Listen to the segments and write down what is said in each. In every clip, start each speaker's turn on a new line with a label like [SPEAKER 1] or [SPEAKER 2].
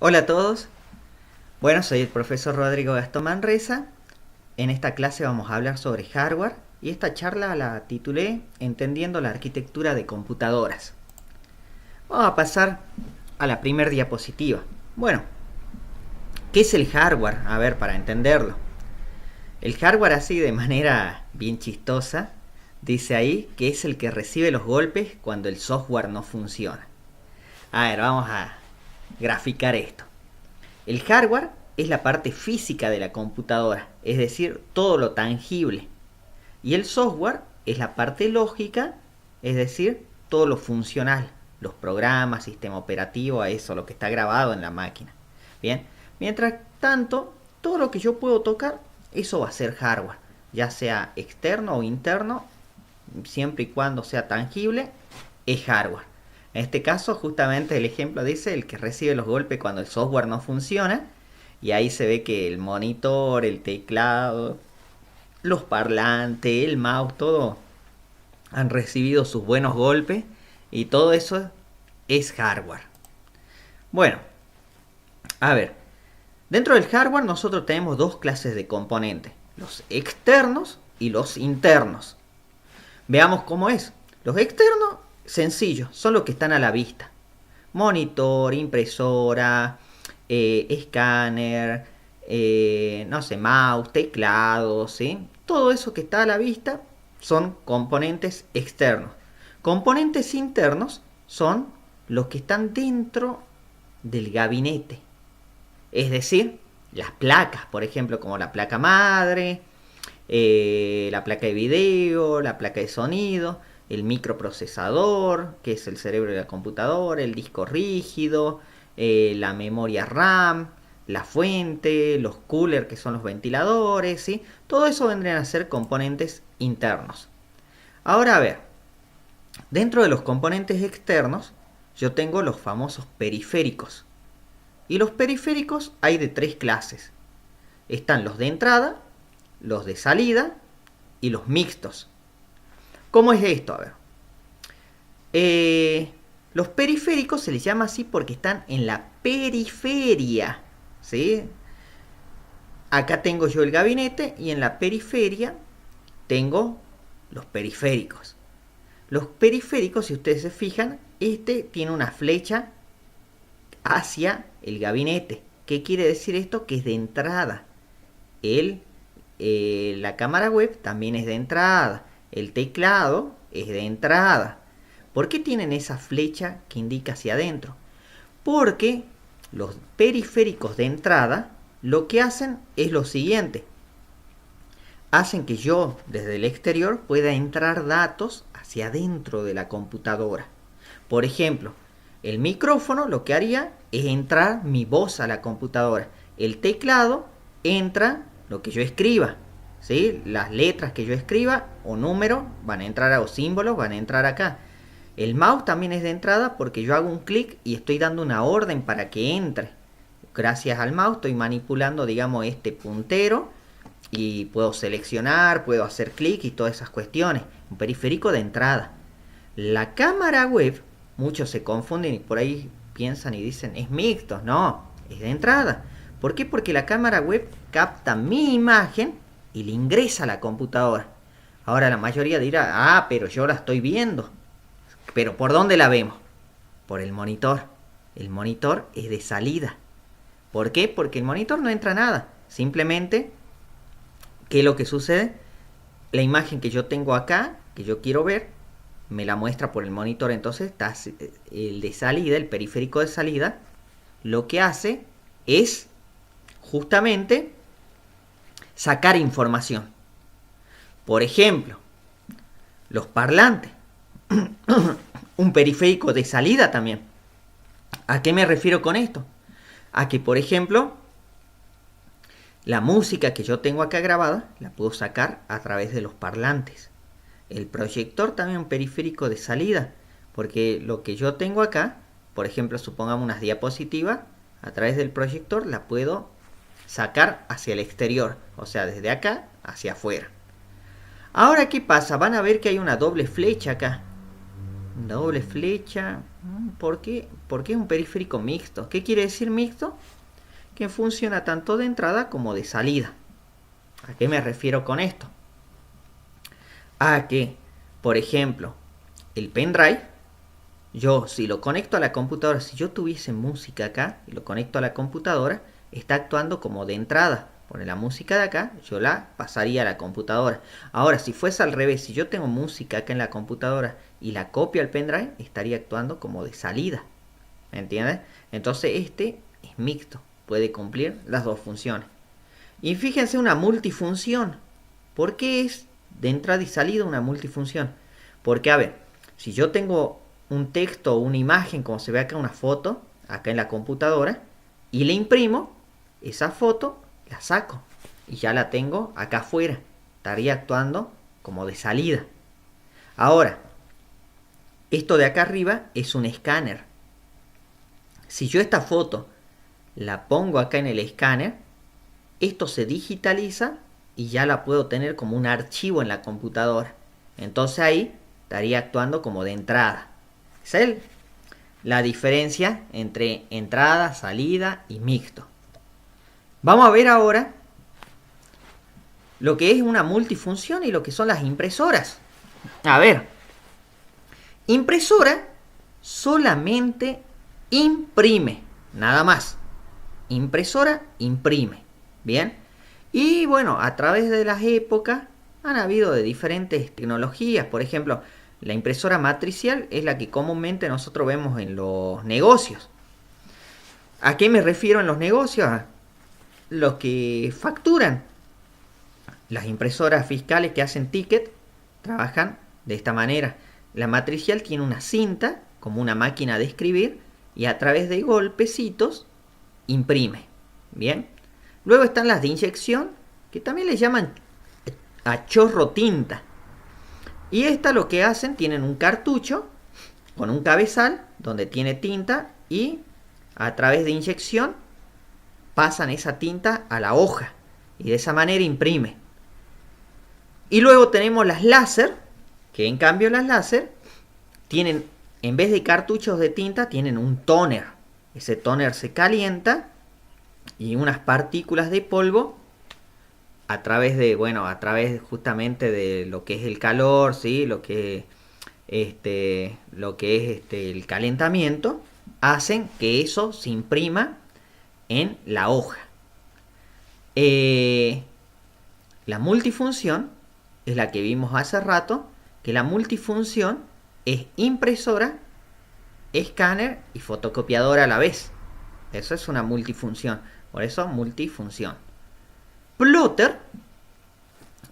[SPEAKER 1] Hola a todos, bueno, soy el profesor Rodrigo Gastón Manresa. En esta clase vamos a hablar sobre hardware y esta charla la titulé Entendiendo la arquitectura de computadoras. Vamos a pasar a la primera diapositiva. Bueno, ¿qué es el hardware? A ver, para entenderlo. El hardware, así de manera bien chistosa, dice ahí que es el que recibe los golpes cuando el software no funciona. A ver, vamos a graficar esto. El hardware es la parte física de la computadora, es decir, todo lo tangible. Y el software es la parte lógica, es decir, todo lo funcional, los programas, sistema operativo, a eso, lo que está grabado en la máquina. Bien, mientras tanto, todo lo que yo puedo tocar, eso va a ser hardware, ya sea externo o interno, siempre y cuando sea tangible, es hardware. En este caso, justamente el ejemplo dice el que recibe los golpes cuando el software no funciona. Y ahí se ve que el monitor, el teclado, los parlantes, el mouse, todo han recibido sus buenos golpes. Y todo eso es hardware. Bueno, a ver. Dentro del hardware nosotros tenemos dos clases de componentes. Los externos y los internos. Veamos cómo es. Los externos, sencillos, son los que están a la vista. Monitor, impresora, escáner, no sé, mouse, teclado, ¿sí? Todo eso que está a la vista son componentes externos. Componentes internos son los que están dentro del gabinete. Es decir, las placas, por ejemplo, como la placa madre, la placa de video, la placa de sonido, el microprocesador, que es el cerebro de la computadora, el disco rígido, la memoria RAM, la fuente, los coolers, que son los ventiladores, ¿sí? Todo eso vendrían a ser componentes internos. Ahora a ver, dentro de los componentes externos, yo tengo los famosos periféricos. Y los periféricos hay de tres clases. Están los de entrada, los de salida y los mixtos. ¿Cómo es esto? A ver. Los periféricos se les llama así porque están en la periferia. ¿Sí? Acá tengo yo el gabinete y en la periferia tengo los periféricos. Los periféricos, si ustedes se fijan, este tiene una flecha hacia el gabinete. ¿Qué quiere decir esto? Que es de entrada. La cámara web también es de entrada. El teclado es de entrada. ¿Por qué tienen esa flecha que indica hacia adentro? Porque los periféricos de entrada lo que hacen es lo siguiente. Hacen que yo desde el exterior pueda entrar datos hacia adentro de la computadora. Por ejemplo, el micrófono lo que haría es entrar mi voz a la computadora. El teclado entra lo que yo escriba. ¿Sí? Las letras que yo escriba o números van a entrar, o símbolos van a entrar acá. El mouse también es de entrada porque yo hago un clic y estoy dando una orden para que entre. Gracias al mouse estoy manipulando, digamos, este puntero y puedo seleccionar, puedo hacer clic y todas esas cuestiones. Un periférico de entrada. La cámara web, muchos se confunden y por ahí piensan y dicen, es mixto. No, es de entrada. ¿Por qué? Porque la cámara web capta mi imagen y la ingresa a la computadora. Ahora la mayoría dirá, pero yo la estoy viendo. ¿Pero por dónde la vemos? Por el monitor. El monitor es de salida. ¿Por qué? Porque el monitor no entra nada. Simplemente, ¿qué es lo que sucede? La imagen que yo tengo acá, que yo quiero ver, me la muestra por el monitor. Entonces está el de salida, el periférico de salida, lo que hace es justamente sacar información. Por ejemplo, los parlantes. Un periférico de salida también. ¿A qué me refiero con esto? A que, por ejemplo, la música que yo tengo acá grabada la puedo sacar a través de los parlantes. El proyector también es un periférico de salida, porque lo que yo tengo acá, por ejemplo, supongamos unas diapositivas, a través del proyector la puedo sacar hacia el exterior, o sea, desde acá hacia afuera. Ahora, ¿qué pasa? Van a ver que hay una doble flecha acá. Una doble flecha. ¿Por qué? Porque es un periférico mixto. ¿Qué quiere decir mixto? Que funciona tanto de entrada como de salida. ¿A qué me refiero con esto? A que, por ejemplo, el pendrive, yo si lo conecto a la computadora, si yo tuviese música acá y lo conecto a la computadora, está actuando como de entrada. Pone la música de acá, yo la pasaría a la computadora. Ahora, si fuese al revés, si yo tengo música acá en la computadora y la copio al pendrive, estaría actuando como de salida. ¿Me entiendes? Entonces este es mixto, puede cumplir las dos funciones. Y fíjense una multifunción. ¿Por qué es de entrada y salida una multifunción? Porque, a ver, si yo tengo un texto o una imagen, como se ve acá, una foto, acá en la computadora, y le imprimo, esa foto la saco y ya la tengo acá afuera. Estaría actuando como de salida. Ahora, esto de acá arriba es un escáner. Si yo esta foto la pongo acá en el escáner, esto se digitaliza y ya la puedo tener como un archivo en la computadora. Entonces ahí estaría actuando como de entrada. Es la diferencia entre entrada, salida y mixto. Vamos a ver ahora lo que es una multifunción y lo que son las impresoras. A ver, impresora solamente imprime, nada más. Impresora imprime. Bien. Y bueno, a través de las épocas han habido de diferentes tecnologías. Por ejemplo, la impresora matricial es la que comúnmente nosotros vemos en los negocios. ¿A qué me refiero en los negocios? A los que facturan. Las impresoras fiscales que hacen ticket trabajan de esta manera. La matricial tiene una cinta, como una máquina de escribir, y a través de golpecitos imprime. Bien. Luego están las de inyección, que también les llaman a chorro tinta. Y estas lo que hacen, tienen un cartucho con un cabezal donde tiene tinta y a través de inyección pasan esa tinta a la hoja y de esa manera imprime. Y luego tenemos las láser, que en cambio las láser tienen, en vez de cartuchos de tinta, tienen un tóner. Ese tóner se calienta y unas partículas de polvo a través de, bueno, a través justamente de lo que es el calor, ¿sí? Lo que es el calentamiento, hacen que eso se imprima en la hoja. La multifunción es la que vimos hace rato, que la multifunción es impresora, escáner y fotocopiadora a la vez. Eso es una multifunción, por eso multifunción. Plotter,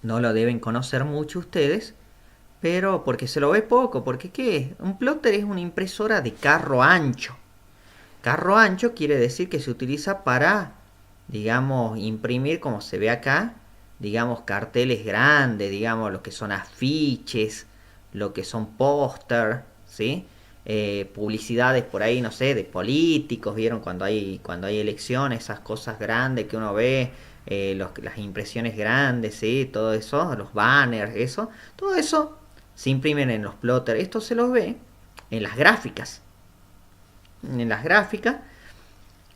[SPEAKER 1] no lo deben conocer mucho ustedes, pero porque se lo ve poco, porque ¿qué es? Un plotter es una impresora de carro ancho. Carro ancho quiere decir que se utiliza para, digamos, imprimir, como se ve acá, digamos, carteles grandes, digamos, lo que son afiches, lo que son póster, ¿sí? Publicidades por ahí, no sé, de políticos, ¿vieron? Cuando hay elecciones, esas cosas grandes que uno ve, las impresiones grandes, ¿sí? Todo eso, los banners, eso, todo eso se imprimen en los plotters. Esto se los ve en las gráficas. En las gráficas,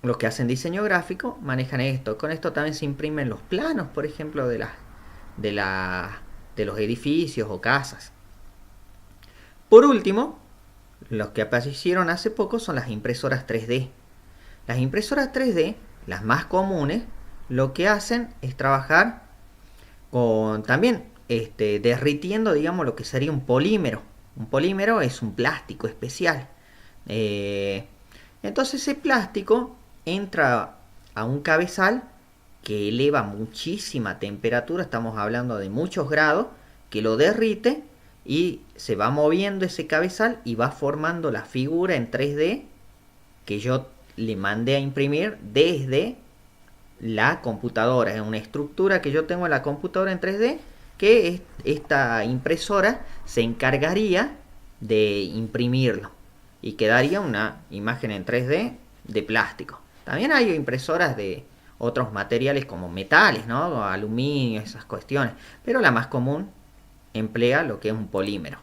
[SPEAKER 1] los que hacen diseño gráfico manejan esto. Con esto también se imprimen los planos, por ejemplo, de los edificios o casas. Por último, los que aparecieron hace poco son las impresoras 3D. Las impresoras 3D, las más comunes, lo que hacen es trabajar con también derritiendo, digamos, lo que sería un polímero. Un polímero es un plástico especial. Entonces ese plástico entra a un cabezal que eleva muchísima temperatura, estamos hablando de muchos grados, que lo derrite y se va moviendo ese cabezal y va formando la figura en 3D que yo le mandé a imprimir desde la computadora. Es una estructura que yo tengo en la computadora en 3D que esta impresora se encargaría de imprimirlo y quedaría una imagen en 3D de plástico. También hay impresoras de otros materiales como metales, ¿no? Aluminio, esas cuestiones, pero la más común emplea lo que es un polímero.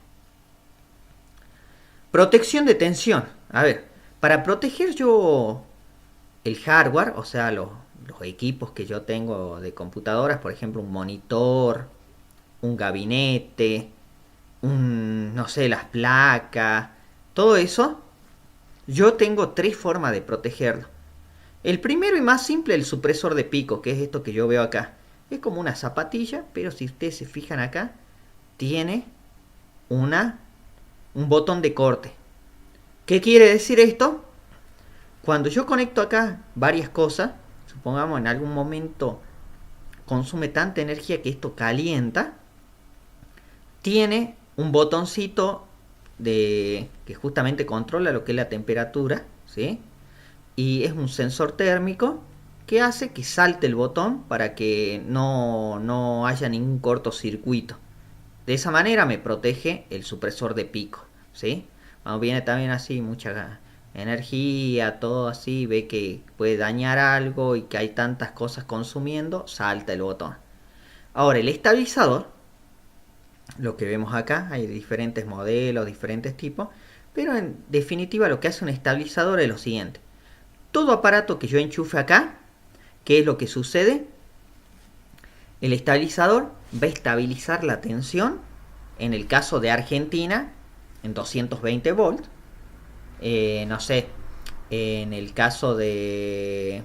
[SPEAKER 1] Protección de tensión. A ver, para proteger yo el hardware, o sea, los equipos que yo tengo de computadoras, por ejemplo, un monitor, un gabinete, no sé, las placas, todo eso, yo tengo tres formas de protegerlo. El primero y más simple, el supresor de pico, que es esto que yo veo acá. Es como una zapatilla, pero si ustedes se fijan acá, tiene una, un botón de corte. ¿Qué quiere decir esto? Cuando yo conecto acá varias cosas, supongamos en algún momento consume tanta energía que esto calienta, tiene un botoncito que justamente controla lo que es la temperatura, ¿sí? Y es un sensor térmico que hace que salte el botón para que no haya ningún cortocircuito. De esa manera me protege el supresor de pico, ¿sí? Cuando viene también así mucha energía, todo así, ve que puede dañar algo y que hay tantas cosas consumiendo, salta el botón. Ahora, el estabilizador, lo que vemos acá, hay diferentes modelos, diferentes tipos, pero en definitiva lo que hace un estabilizador es lo siguiente. Todo aparato que yo enchufe acá, ¿qué es lo que sucede? El estabilizador va a estabilizar la tensión, en el caso de Argentina, en 220 volts. No sé, en el caso de,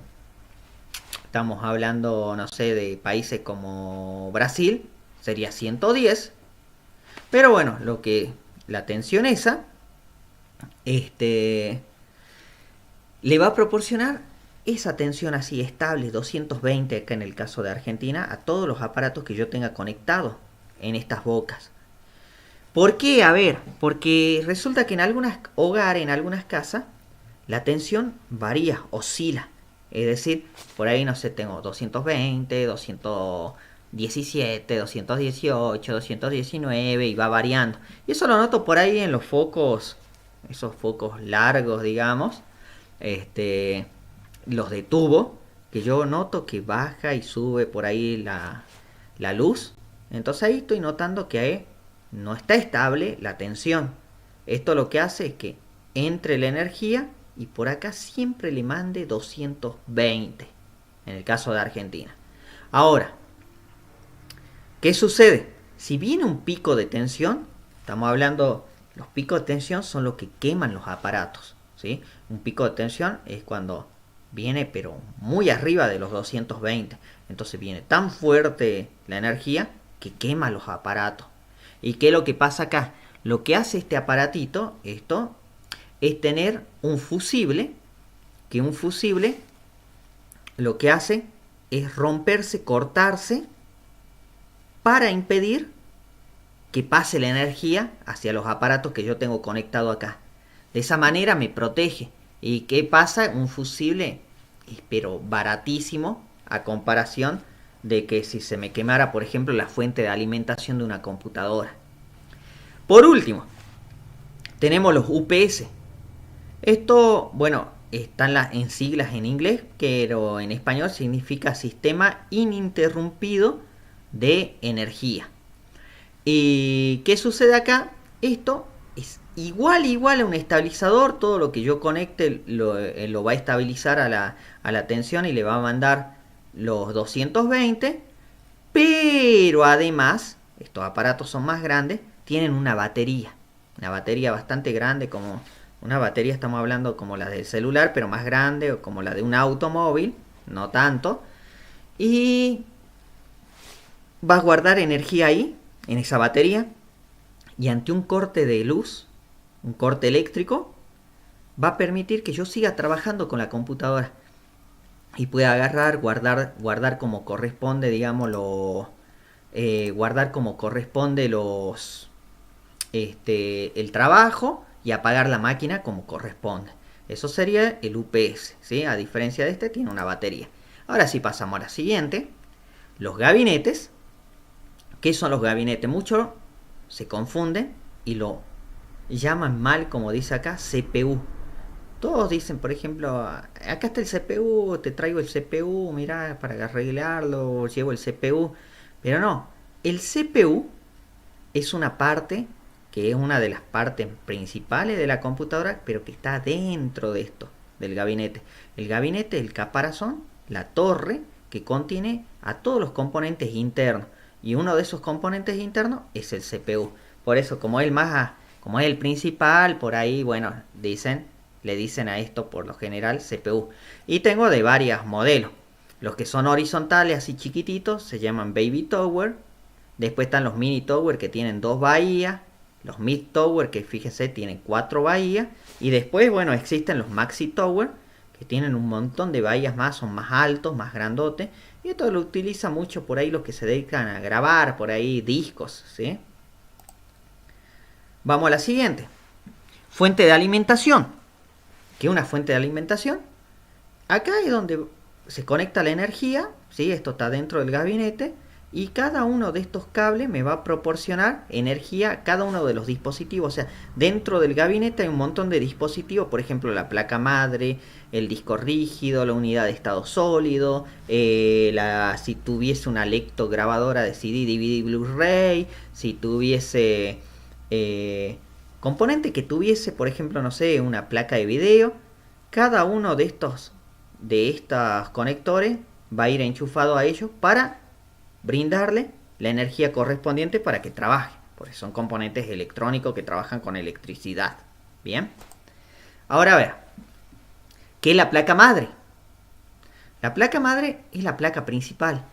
[SPEAKER 1] estamos hablando, no sé, de países como Brasil, sería 110. Pero bueno, la tensión esa, este, le va a proporcionar esa tensión así estable, 220 acá en el caso de Argentina, a todos los aparatos que yo tenga conectados en estas bocas. ¿Por qué? A ver, porque resulta que en algunos hogares, en algunas casas, la tensión varía, oscila. Es decir, por ahí no sé, tengo 220, 217, 218, 219 y va variando. Y eso lo noto por ahí en los focos, esos focos largos, digamos, este, los de tubo, que yo noto que baja y sube por ahí la luz. Entonces ahí estoy notando que no está estable la tensión. Esto lo que hace es que entre la energía y por acá siempre le mande 220, en el caso de Argentina. Ahora, ¿qué sucede? Si viene un pico de tensión, estamos hablando, los picos de tensión son los que queman los aparatos, ¿sí? Un pico de tensión es cuando viene pero muy arriba de los 220. Entonces viene tan fuerte la energía que quema los aparatos. ¿Y qué es lo que pasa acá? Lo que hace este aparatito, esto, es tener un fusible, que un fusible lo que hace es romperse, cortarse, para impedir que pase la energía hacia los aparatos que yo tengo conectado acá. De esa manera me protege. ¿Y qué pasa? Un fusible es pero baratísimo a comparación de que si se me quemara, por ejemplo, la fuente de alimentación de una computadora. Por último, tenemos los UPS. Esto, bueno, están en siglas en inglés, pero en español significa Sistema Ininterrumpido de Energía. ¿Y qué sucede acá? Esto es igual a un estabilizador. Todo lo que yo conecte lo va a estabilizar a la tensión y le va a mandar los 220. Pero además, estos aparatos son más grandes, tienen una batería. Una batería bastante grande, como una batería, estamos hablando como la del celular, pero más grande, o como la de un automóvil, no tanto. Y va a guardar energía ahí, en esa batería, y ante un corte de luz, un corte eléctrico, va a permitir que yo siga trabajando con la computadora y pueda agarrar, guardar como corresponde, digamos, guardar como corresponde el trabajo y apagar la máquina como corresponde. Eso sería el UPS, ¿sí? A diferencia de este, tiene una batería. Ahora sí pasamos a la siguiente. Los gabinetes. ¿Qué son los gabinetes? Muchos se confunden y lo llaman mal, como dice acá, CPU. Todos dicen, por ejemplo, acá está el CPU, te traigo el CPU, mira, para arreglarlo, llevo el CPU. Pero no, el CPU es una parte que es una de las partes principales de la computadora, pero que está dentro de esto, del gabinete. El gabinete es el caparazón, la torre que contiene a todos los componentes internos. Y uno de esos componentes internos es el CPU. Por eso, como es el principal, por ahí, bueno, le dicen a esto por lo general CPU. Y tengo de varios modelos. Los que son horizontales, así chiquititos, se llaman Baby Tower. Después están los Mini Tower, que tienen 2 bahías. Los Mid Tower, que fíjense, tienen 4 bahías. Y después, bueno, existen los Maxi Tower, que tienen un montón de bahías más, son más altos, más grandotes. Y esto lo utiliza mucho por ahí los que se dedican a grabar por ahí discos, ¿sí? Vamos a la siguiente. Fuente de alimentación. ¿Qué es una fuente de alimentación? Acá es donde se conecta la energía, ¿sí? Esto está dentro del gabinete. Y cada uno de estos cables me va a proporcionar energía a cada uno de los dispositivos. O sea, dentro del gabinete hay un montón de dispositivos. Por ejemplo, la placa madre, el disco rígido, la unidad de estado sólido. Si tuviese una lectograbadora de CD, DVD, Blu-ray. Si tuviese componente que tuviese, por ejemplo, no sé, una placa de video. Cada uno de estos conectores va a ir enchufado a ellos para brindarle la energía correspondiente para que trabaje, porque son componentes electrónicos que trabajan con electricidad. Bien, ahora a ver, ¿qué es la placa madre? La placa madre es la placa principal.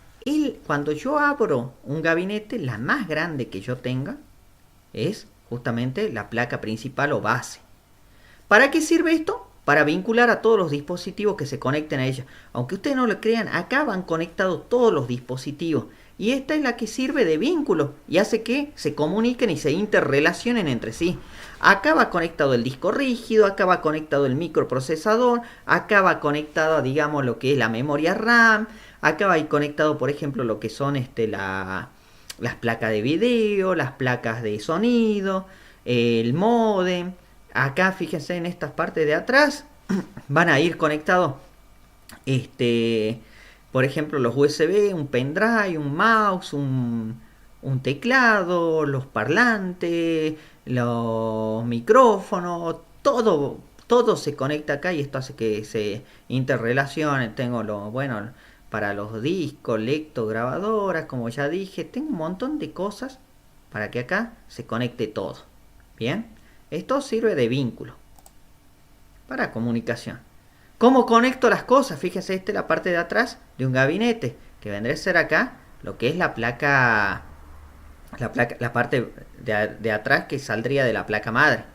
[SPEAKER 1] Cuando yo abro un gabinete, la más grande que yo tenga es justamente la placa principal o base. ¿Para qué sirve esto? Para vincular a todos los dispositivos que se conecten a ella. Aunque ustedes no lo crean, acá van conectados todos los dispositivos. Y esta es la que sirve de vínculo y hace que se comuniquen y se interrelacionen entre sí. Acá va conectado el disco rígido, acá va conectado el microprocesador, acá va conectado, digamos, lo que es la memoria RAM, acá va conectado, por ejemplo, lo que son las placas de video, las placas de sonido, el módem. Acá, fíjense en estas partes de atrás, van a ir conectados, por ejemplo, los USB, un pendrive, un mouse, un teclado, los parlantes, los micrófonos, todo se conecta acá y esto hace que se interrelacionen. Tengo para los discos, lectograbadoras, como ya dije, tengo un montón de cosas para que acá se conecte todo. Bien, esto sirve de vínculo para comunicación. ¿Cómo conecto las cosas? Fíjense, esta es la parte de atrás de un gabinete, que vendría a ser acá lo que es la parte de atrás que saldría de la placa madre.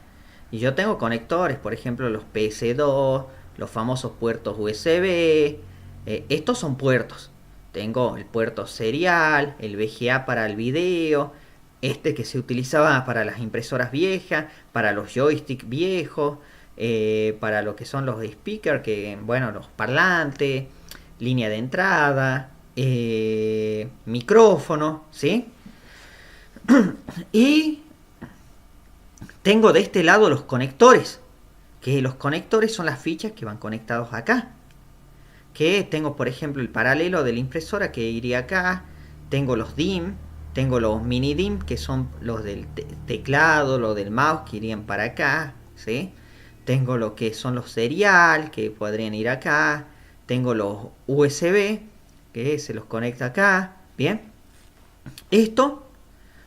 [SPEAKER 1] Y yo tengo conectores, por ejemplo, los PS2, los famosos puertos USB. Estos son puertos. Tengo el puerto serial, el VGA para el video, que se utilizaba para las impresoras viejas, para los joysticks viejos, para lo que son los speakers, los parlantes, línea de entrada, micrófono, ¿sí? Y tengo de este lado los conectores, que los conectores son las fichas que van conectados acá. Que tengo, por ejemplo, el paralelo de la impresora que iría acá, tengo los DIMM, tengo los mini DIMM que son los del teclado, los del mouse que irían para acá, ¿sí? Tengo lo que son los serial que podrían ir acá, tengo los USB que se los conecta acá, bien. Estos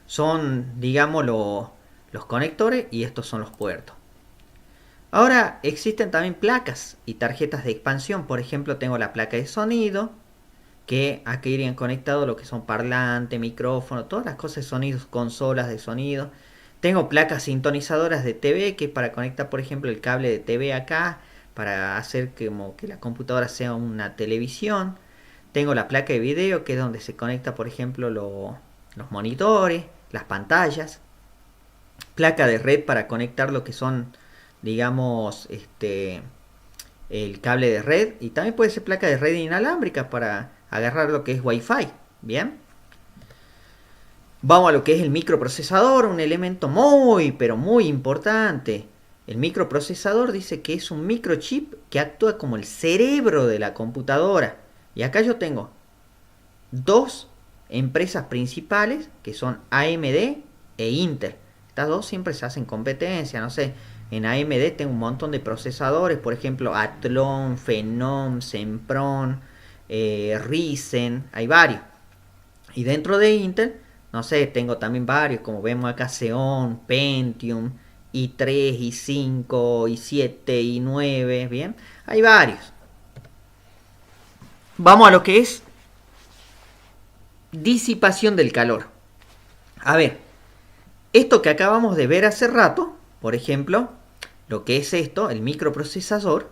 [SPEAKER 1] son, digamos, los conectores y estos son los puertos. Ahora existen también placas y tarjetas de expansión. Por ejemplo, tengo la placa de sonido, que aquí irían conectados lo que son parlante, micrófono, todas las cosas de sonido, consolas de sonido. Tengo placas sintonizadoras de TV, que es para conectar, por ejemplo, el cable de TV acá, para hacer como que la computadora sea una televisión. Tengo la placa de video, que es donde se conecta, por ejemplo, los monitores, las pantallas. Placa de red para conectar lo que son, digamos, el cable de red. Y también puede ser placa de red inalámbrica para agarrar lo que es Wi-Fi. Bien. Vamos a lo que es el microprocesador, un elemento muy, pero muy importante. El microprocesador dice que es un microchip que actúa como el cerebro de la computadora. Y acá yo tengo dos empresas principales que son AMD e Intel. Estas dos siempre se hacen competencia, no sé. En AMD tengo un montón de procesadores, por ejemplo, Athlon, Phenom, Sempron, Ryzen, hay varios. Y dentro de Intel, no sé, tengo también varios, como vemos acá, Xeon, Pentium, i3, i5, i7, i9, bien. Hay varios. Vamos a lo que es disipación del calor. A ver, esto que acabamos de ver hace rato, por ejemplo, lo que es esto, el microprocesador,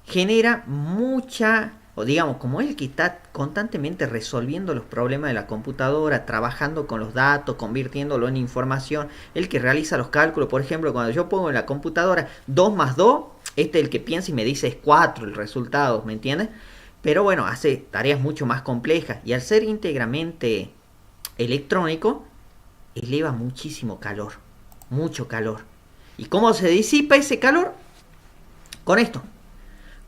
[SPEAKER 1] genera mucha, o digamos, como el que está constantemente resolviendo los problemas de la computadora, trabajando con los datos, convirtiéndolo en información, el que realiza los cálculos, por ejemplo, cuando yo pongo en la computadora 2 más 2, este es el que piensa y me dice es 4 el resultado, ¿me entiendes? Pero bueno, hace tareas mucho más complejas y al ser íntegramente electrónico, eleva muchísimo calor, mucho calor. ¿Y cómo se disipa ese calor? Con esto,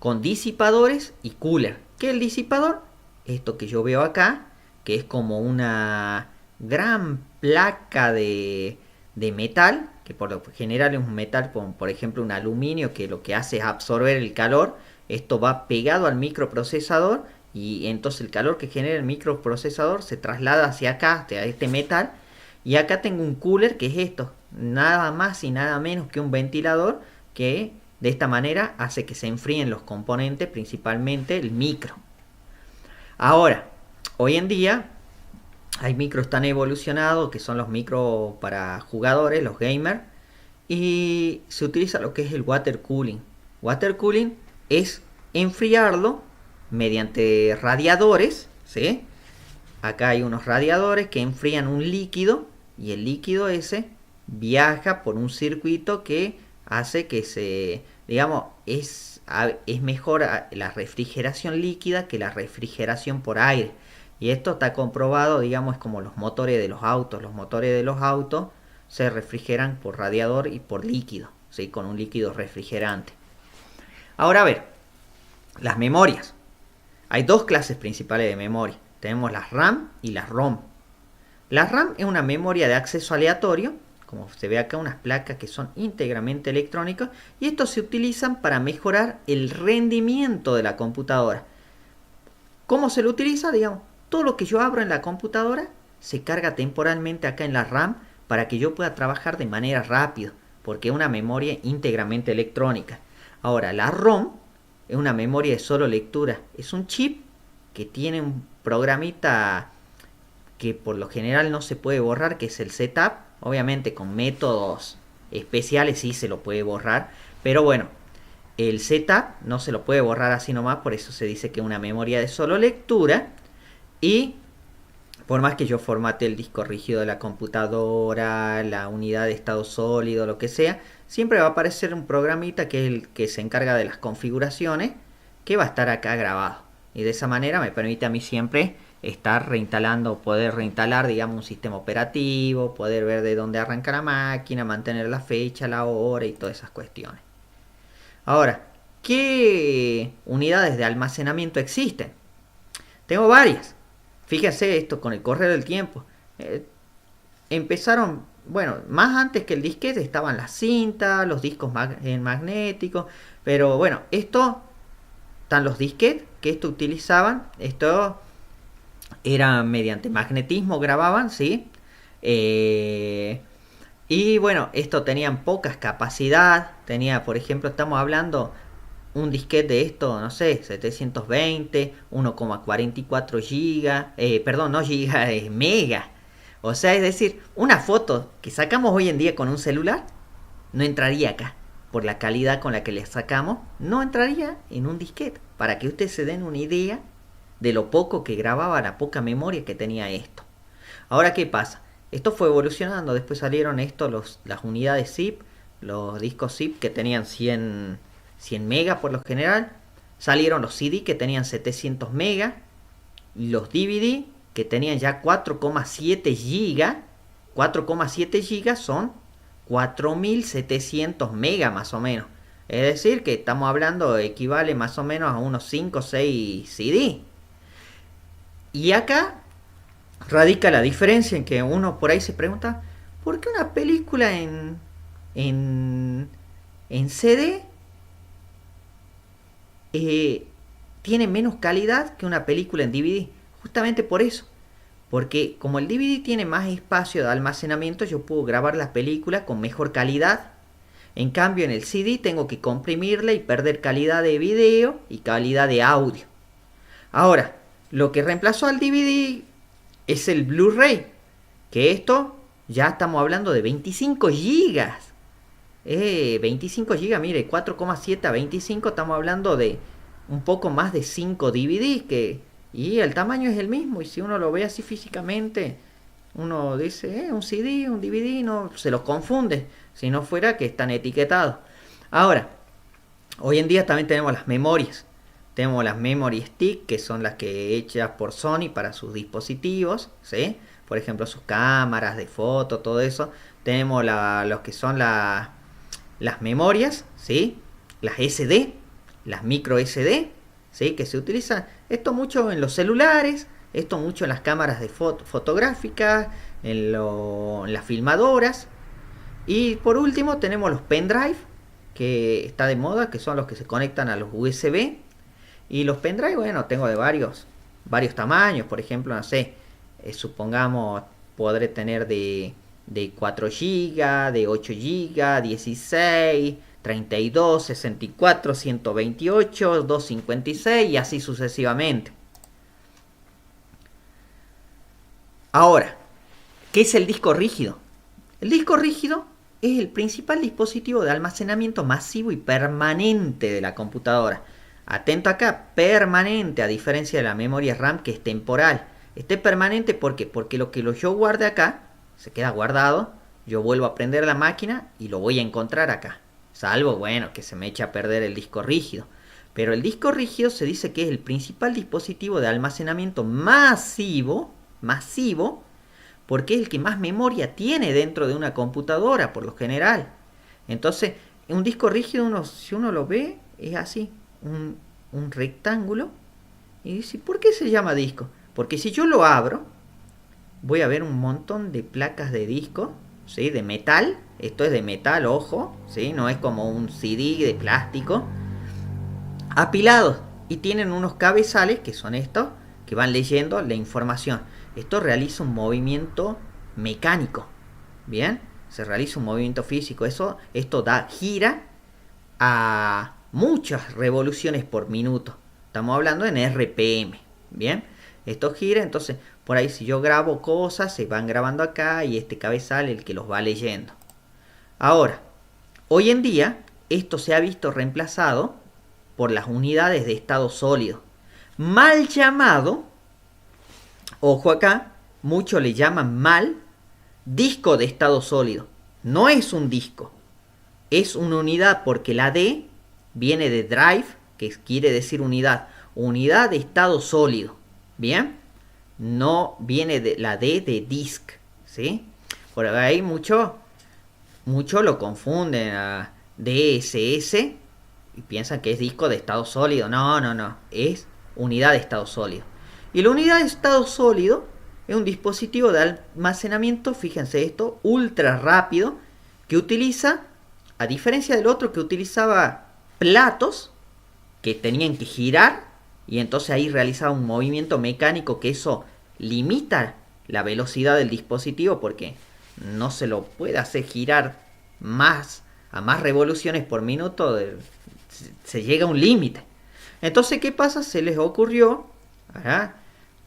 [SPEAKER 1] con disipadores y cooler. ¿Qué es el disipador? Esto que yo veo acá, que es como una gran placa de metal, que por lo general es un metal, por ejemplo un aluminio, que lo que hace es absorber el calor. Esto va pegado al microprocesador y entonces el calor que genera el microprocesador se traslada hacia acá, hacia este metal. Y acá tengo un cooler que es esto, nada más y nada menos que un ventilador que de esta manera hace que se enfríen los componentes, principalmente el micro. Ahora, hoy en día hay micros tan evolucionados que son los micros para jugadores, los gamers, y se utiliza lo que es el water cooling. Water cooling es enfriarlo mediante radiadores, ¿sí? Acá hay unos radiadores que enfrían un líquido y el líquido ese viaja por un circuito que hace que se, digamos, es mejor la refrigeración líquida que la refrigeración por aire. Y esto está comprobado, digamos, como los motores de los autos. Los motores de los autos se refrigeran por radiador y por líquido, ¿sí? Con un líquido refrigerante. Ahora a ver, las memorias. Hay dos clases principales de memoria. Tenemos las RAM y las ROM. La RAM es una memoria de acceso aleatorio, como se ve acá, unas placas que son íntegramente electrónicas, y estos se utilizan para mejorar el rendimiento de la computadora. ¿Cómo se lo utiliza? Digamos, todo lo que yo abro en la computadora se carga temporalmente acá en la RAM para que yo pueda trabajar de manera rápida, porque es una memoria íntegramente electrónica. Ahora, la ROM es una memoria de solo lectura, es un chip que tiene un programita que por lo general no se puede borrar, que es el setup. Obviamente con métodos especiales sí se lo puede borrar, pero bueno, el setup no se lo puede borrar así nomás, por eso se dice que es una memoria de solo lectura. Y por más que yo formate el disco rígido de la computadora, la unidad de estado sólido, lo que sea, siempre va a aparecer un programita que es el que se encarga de las configuraciones, que va a estar acá grabado. Y de esa manera me permite a mí siempre estar reinstalando, poder reinstalar, digamos, un sistema operativo, poder ver de dónde arranca la máquina, mantener la fecha, la hora y todas esas cuestiones. Ahora, ¿qué unidades de almacenamiento existen? Tengo varias. Fíjense esto con el correr del tiempo. Empezaron, bueno, más antes que el disquete estaban las cintas, los discos magnéticos, pero bueno, esto, están los disquetes que esto utilizaban, esto era mediante magnetismo, grababan, ¿sí? Y bueno, esto tenían pocas capacidad, tenía, por ejemplo, estamos hablando un disquete de esto, no sé, 720, 1,44 gigas, perdón, no gigas, es mega. O sea, es decir, una foto que sacamos hoy en día con un celular no entraría acá. Por la calidad con la que le sacamos, no entraría en un disquete. Para que ustedes se den una idea de lo poco que grababa, la poca memoria que tenía esto. Ahora, ¿qué pasa? Esto fue evolucionando, después salieron las unidades zip, los discos zip que tenían 100 megas por lo general, salieron los CD que tenían 700 megas, los DVD que tenían ya 4,7 gigas, 4,7 gigas son 4700 megas más o menos. Es decir, que estamos hablando, equivale más o menos a unos 5 o 6 CD. Y acá radica la diferencia en que uno por ahí se pregunta, ¿Por qué una película en CD tiene menos calidad que una película en DVD? Justamente por eso. Porque como el DVD tiene más espacio de almacenamiento, yo puedo grabar las películas con mejor calidad. En cambio, en el CD tengo que comprimirla y perder calidad de video y calidad de audio. Ahora, lo que reemplazó al DVD es el Blu-ray. Que esto ya estamos hablando de 25 gigas. 25 gigas, mire, 4,7 a 25, estamos hablando de un poco más de 5 DVDs. Y el tamaño es el mismo. Y si uno lo ve así físicamente, uno dice, un CD, un DVD, no, se los confunde. Si no fuera que están etiquetados. Ahora, hoy en día también tenemos las memorias. Tenemos las memory stick, que son las que hechas por Sony para sus dispositivos, ¿sí? Por ejemplo, sus cámaras de foto, todo eso. Tenemos los que son las memorias, ¿sí? Las SD, las micro SD, ¿sí? Que se utilizan esto mucho en los celulares, esto mucho en las cámaras de fotográficas, en las filmadoras. Y por último tenemos los pendrive, que está de moda, que son los que se conectan a los USB. Y los pendrive, bueno, tengo de varios tamaños. Por ejemplo, no sé, supongamos podré tener de 4 GB, de 8 GB, 16, 32, 64, 128, 256 y así sucesivamente. Ahora, ¿qué es el disco rígido? El disco rígido es el principal dispositivo de almacenamiento masivo y permanente de la computadora. Atento acá, permanente, a diferencia de la memoria RAM que es temporal. Este permanente, ¿por qué? Porque lo que yo guarde acá se queda guardado, yo vuelvo a prender la máquina y lo voy a encontrar acá. Salvo, bueno, que se me eche a perder el disco rígido. Pero el disco rígido se dice que es el principal dispositivo de almacenamiento masivo, porque es el que más memoria tiene dentro de una computadora, por lo general. Entonces, un disco rígido, si uno lo ve, es así, un rectángulo. Y dice, ¿por qué se llama disco? Porque si yo lo abro, voy a ver un montón de placas de disco, ¿sí? De metal. Esto es de metal, ojo, ¿sí? No es como un CD de plástico. Apilados. Y tienen unos cabezales, que son estos, que van leyendo la información. Esto realiza un movimiento mecánico. Bien, se realiza un movimiento físico. Esto gira a muchas revoluciones por minuto. Estamos hablando en RPM. Bien, esto gira, entonces por ahí si yo grabo cosas, se van grabando acá y este cabezal el que los va leyendo. Ahora, hoy en día esto se ha visto reemplazado por las unidades de estado sólido. Mal llamado, ojo acá, muchos le llaman mal disco de estado sólido. No es un disco, es una unidad porque la D viene de drive, que quiere decir unidad. Unidad de estado sólido. ¿Bien? No viene de la D de disk. ¿Sí? Por ahí mucho lo confunden a DSS y piensan que es disco de estado sólido. No. Es unidad de estado sólido. Y la unidad de estado sólido es un dispositivo de almacenamiento, fíjense esto, ultra rápido, que utiliza, a diferencia del otro que utilizaba platos que tenían que girar y entonces ahí realizaba un movimiento mecánico que eso limita la velocidad del dispositivo porque no se lo puede hacer girar a más revoluciones por minuto, se llega a un límite. Entonces, ¿qué pasa? Se les ocurrió a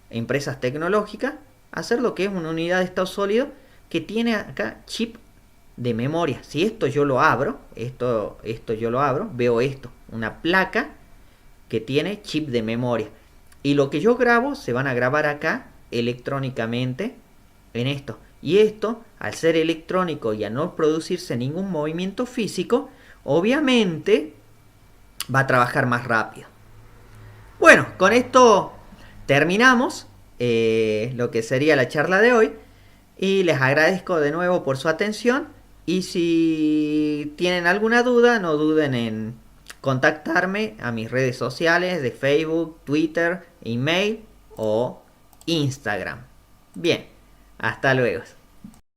[SPEAKER 1] empresas tecnológicas hacer lo que es una unidad de estado sólido que tiene acá chip de memoria. Si esto yo lo abro, veo esto, una placa que tiene chip de memoria. Y lo que yo grabo se van a grabar acá electrónicamente en esto. Y esto, al ser electrónico y a no producirse ningún movimiento físico, obviamente va a trabajar más rápido. Bueno, con esto terminamos lo que sería la charla de hoy. Y les agradezco de nuevo por su atención. Y si tienen alguna duda, no duden en contactarme a mis redes sociales de Facebook, Twitter, email o Instagram. Bien, hasta luego.